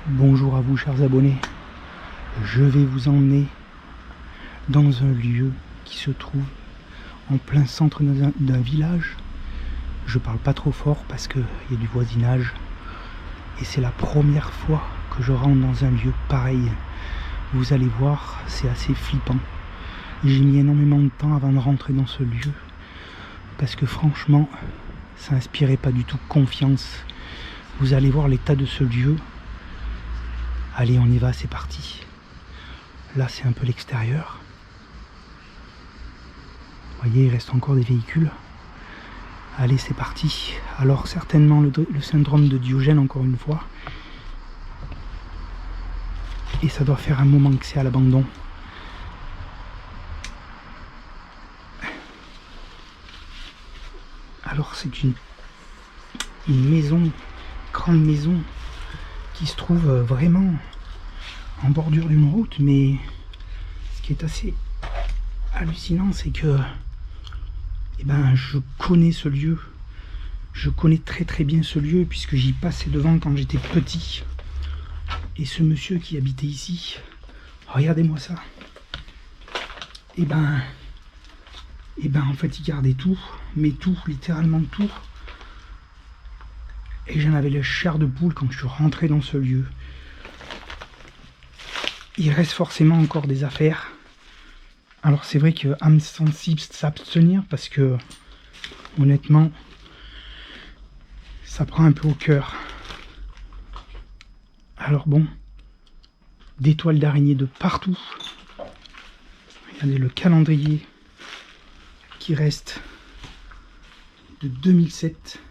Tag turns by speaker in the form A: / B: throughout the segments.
A: Bonjour à vous chers abonnés, je vais vous emmener dans un lieu qui se trouve en plein centre d'un village. Je parle pas trop fort parce qu'il y a du voisinage et c'est la première fois que je rentre dans un lieu pareil. Vous allez voir, c'est assez flippant. J'ai mis énormément de temps avant de rentrer dans ce lieu parce que franchement ça inspirait pas du tout confiance. Vous allez voir l'état de ce lieu. Allez, on y va, c'est parti. Là, c'est un peu l'extérieur. Vous voyez, il reste encore des véhicules. Allez, c'est parti. Alors, certainement le syndrome de Diogène, encore une fois. Et ça doit faire un moment que c'est à l'abandon. Alors, c'est une maison, grande maison, qui se trouve vraiment en bordure d'une route, mais ce qui est assez hallucinant, c'est que je connais ce lieu, je connais très très bien ce lieu puisque j'y passais devant quand j'étais petit. Et ce monsieur qui habitait ici, regardez-moi ça, en fait il gardait tout, mais tout, littéralement tout. Et j'en avais la chair de poule quand je suis rentré dans ce lieu. Il reste forcément encore des affaires. Alors c'est vrai que âme sensible, s'abstenir parce que honnêtement, ça prend un peu au cœur. Alors bon, des toiles d'araignée de partout. Regardez le calendrier qui reste de 2007.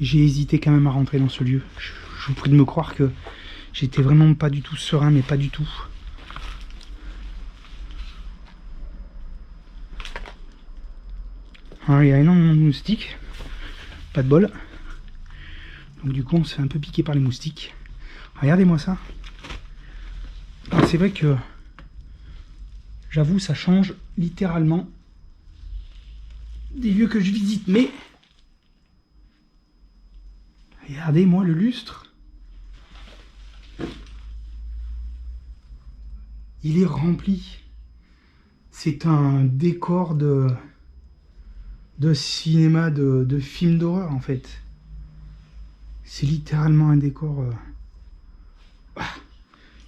A: J'ai hésité quand même à rentrer dans ce lieu. Je vous prie de me croire que j'étais vraiment pas du tout serein, mais pas du tout. Alors, il y a énormément de moustiques. Pas de bol. Donc du coup, on se fait un peu piquer par les moustiques. Regardez-moi ça. Alors c'est vrai que, j'avoue, ça change littéralement des lieux que je visite, mais regardez-moi le lustre. Il est rempli. C'est un décor de cinéma, de film d'horreur en fait. C'est littéralement un décor.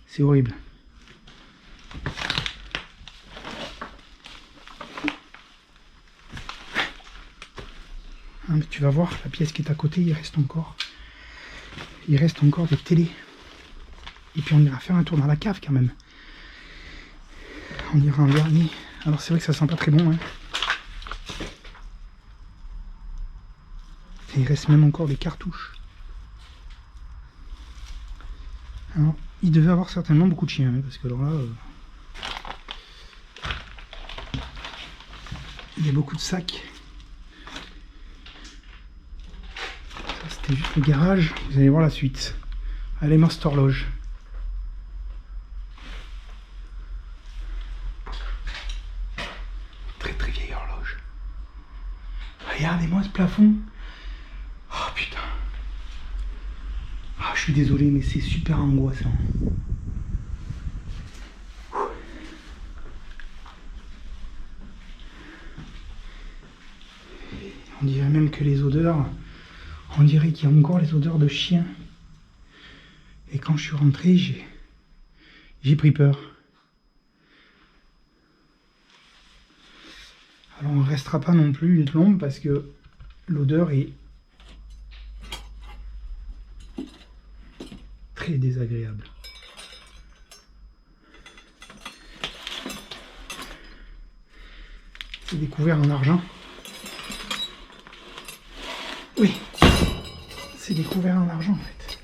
A: C'est horrible. Hein, mais tu vas voir, la pièce qui est à côté, il reste encore des télés. Et puis on ira faire un tour dans la cave quand même. On ira en dernier. Alors c'est vrai que ça sent pas très bon. Hein. Et il reste même encore des cartouches. Alors il devait avoir certainement beaucoup de chiens. Hein, parce que alors là... il y a beaucoup de sacs. Ça c'était juste le garage. Vous allez voir la suite. Allez, Master Loge. Très très vieille horloge. Regardez-moi ce plafond. Oh putain. Ah, je suis désolé, mais c'est super angoissant. On dirait même que les odeurs, on dirait qu'il y a encore les odeurs de chien. Et quand je suis rentré, j'ai pris peur. Alors on ne restera pas non plus une plombe parce que l'odeur est très désagréable. C'est découvert en argent. Oui, c'est découvert en argent en fait.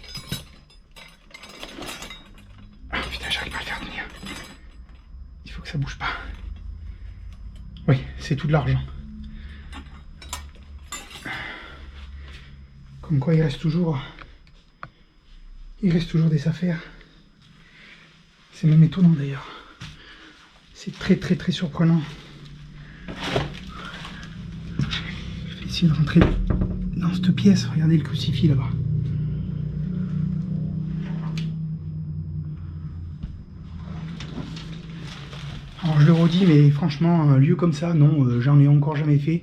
A: Ah putain, j'arrive pas à le faire tenir. Il faut que ça bouge pas. Oui, c'est tout de l'argent. Comme quoi il reste toujours des affaires. C'est même étonnant d'ailleurs. C'est très très très surprenant. Je vais essayer de rentrer dans dans cette pièce. Regardez le crucifix là-bas. Alors je le redis, mais franchement, un lieu comme ça, non, j'en ai encore jamais fait.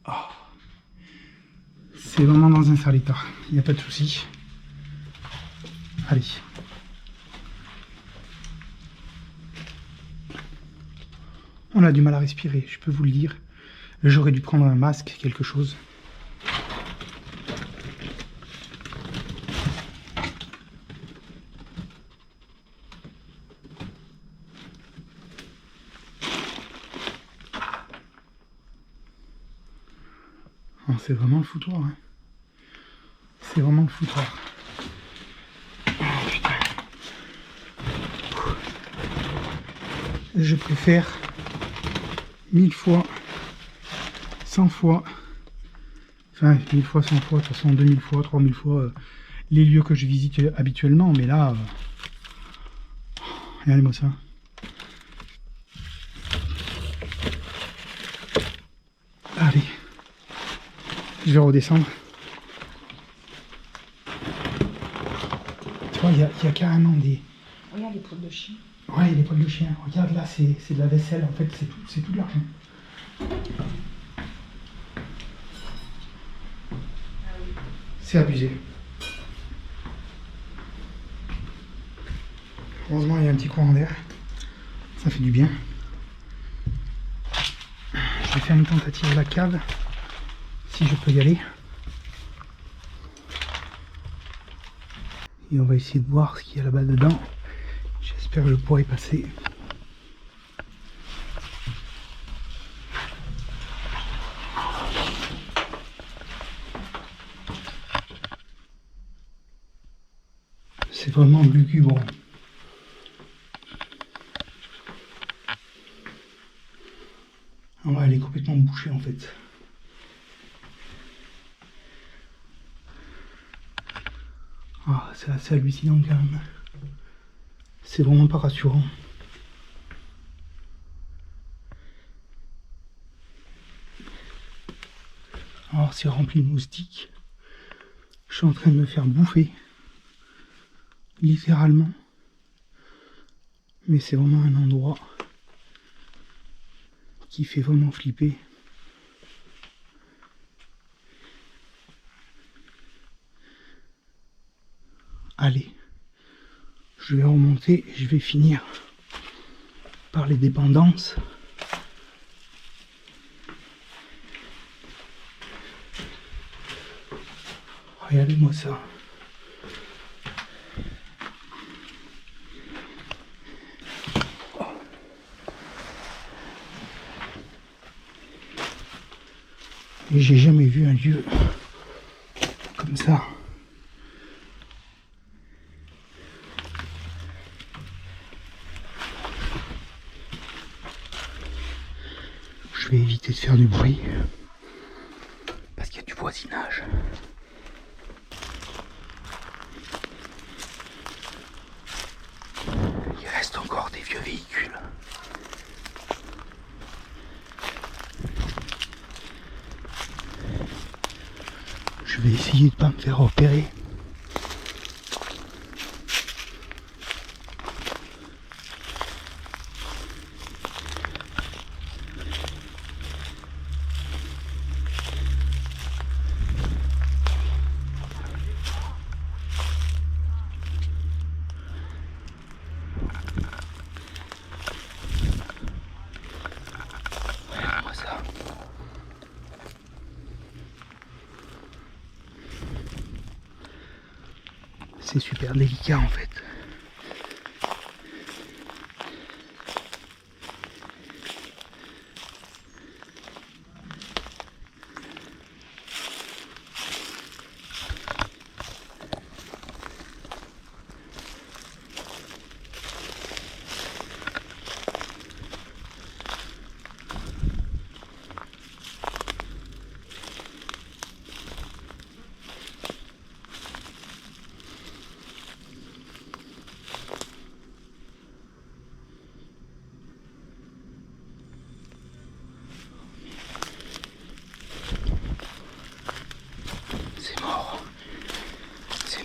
A: Oh. C'est vraiment dans un sale état, il n'y a pas de souci. Allez. On a du mal à respirer, je peux vous le dire. J'aurais dû prendre un masque, quelque chose. Oh, c'est vraiment le foutoir. Hein. C'est vraiment le foutoir. Oh, putain. Je préfère 1000 fois, 100 fois, enfin 1000 fois, 100 fois, de toute façon 2000 fois, 3000 fois les lieux que je visite habituellement, mais là, regardez-moi ça. Allez, je vais redescendre. Tu vois, il y a carrément des...
B: Regarde les poils de chien.
A: Ouais, les poils de chien. Regarde là, c'est de la vaisselle, en fait, c'est tout de l'argent. C'est abusé. Heureusement, il y a un petit courant d'air. Ça fait du bien. Je vais faire une tentative à la cave, si je peux y aller. Et on va essayer de voir ce qu'il y a là-bas dedans. J'espère que je pourrai passer. C'est vraiment lugubre. Ouais, elle est complètement bouchée en fait. Ah, c'est assez hallucinant quand même. C'est vraiment pas rassurant. Alors c'est rempli de moustiques. Je suis en train de me faire bouffer. Littéralement. Mais c'est vraiment un endroit qui fait vraiment flipper. Allez, je vais remonter et je vais finir par les dépendances. Regardez-moi ça. Et j'ai jamais vu un lieu comme ça. Je vais éviter de faire du bruit parce qu'il y a du voisinage. Il reste encore des vieux véhicules. Je vais essayer de ne pas me faire repérer. Regarde-moi ça. C'est super délicat en fait.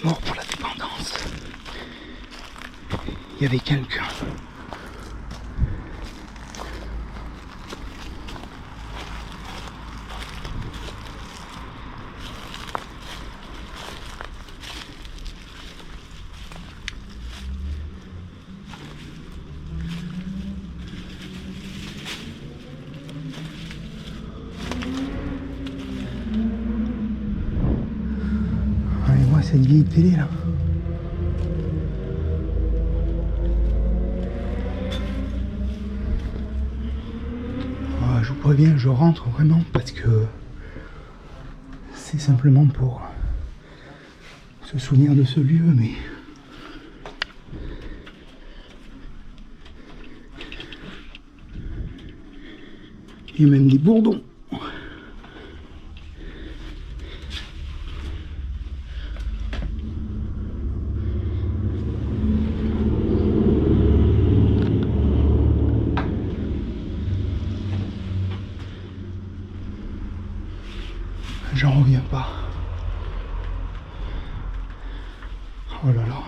A: mort pour la dépendance. Il y avait quelqu'un. Allez-moi cette vieille télé là. Je vous préviens, je rentre vraiment parce que c'est simplement pour se souvenir de ce lieu, mais il y a même des bourdons. J'en reviens pas. Oh là là.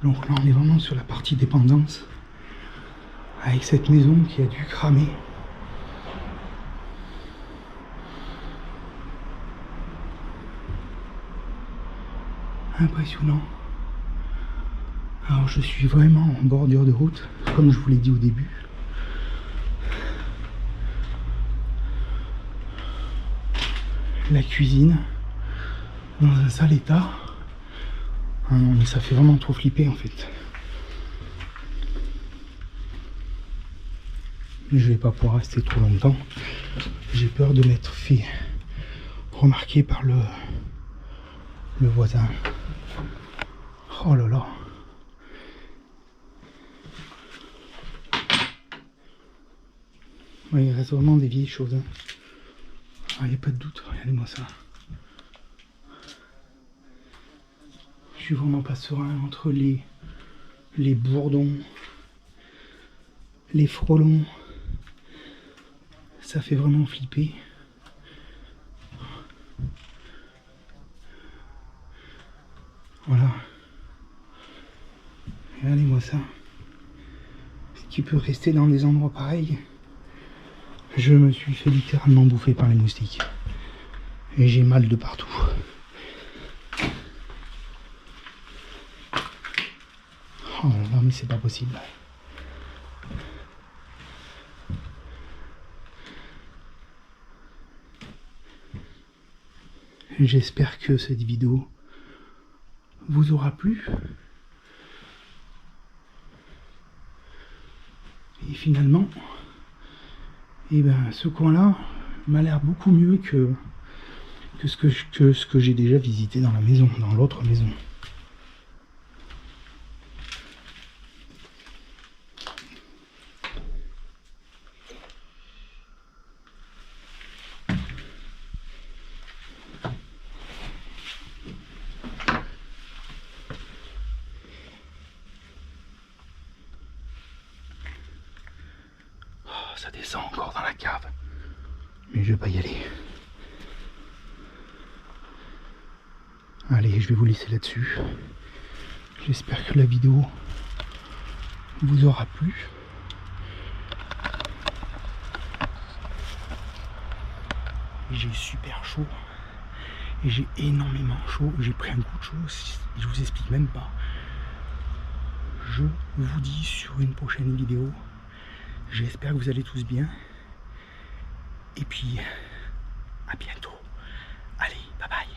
A: Donc là on est vraiment sur la partie dépendance. Avec cette maison qui a dû cramer. Impressionnant. Alors je suis vraiment en bordure de route, comme je vous l'ai dit au début. La cuisine dans un sale état. Ah non mais ça fait vraiment trop flipper en fait. Je vais pas pouvoir rester trop longtemps. J'ai peur de m'être fait remarquer par le voisin. Oh là là. Ouais, il reste vraiment des vieilles choses. Hein. Ah, il n'y a pas de doute, regardez-moi ça. Je suis vraiment pas serein entre les bourdons, les frelons. Ça fait vraiment flipper. Voilà. Regardez-moi ça. Ce qui peut rester dans des endroits pareils. Je me suis fait littéralement bouffer par les moustiques. Et j'ai mal de partout. Oh non mais c'est pas possible. J'espère que cette vidéo vous aura plu. Et finalement, eh ben, ce coin-là m'a l'air beaucoup mieux que ce que j'ai déjà visité dans la maison, dans l'autre maison. Ça descend encore dans la cave, mais je vais pas y aller. Allez, je vais vous laisser là-dessus. J'espère que la vidéo vous aura plu. J'ai super chaud et j'ai énormément chaud. J'ai pris un coup de chaud, je vous explique même pas. Je vous dis sur une prochaine vidéo. J'espère que vous allez tous bien. Et puis, à bientôt. Allez, bye bye.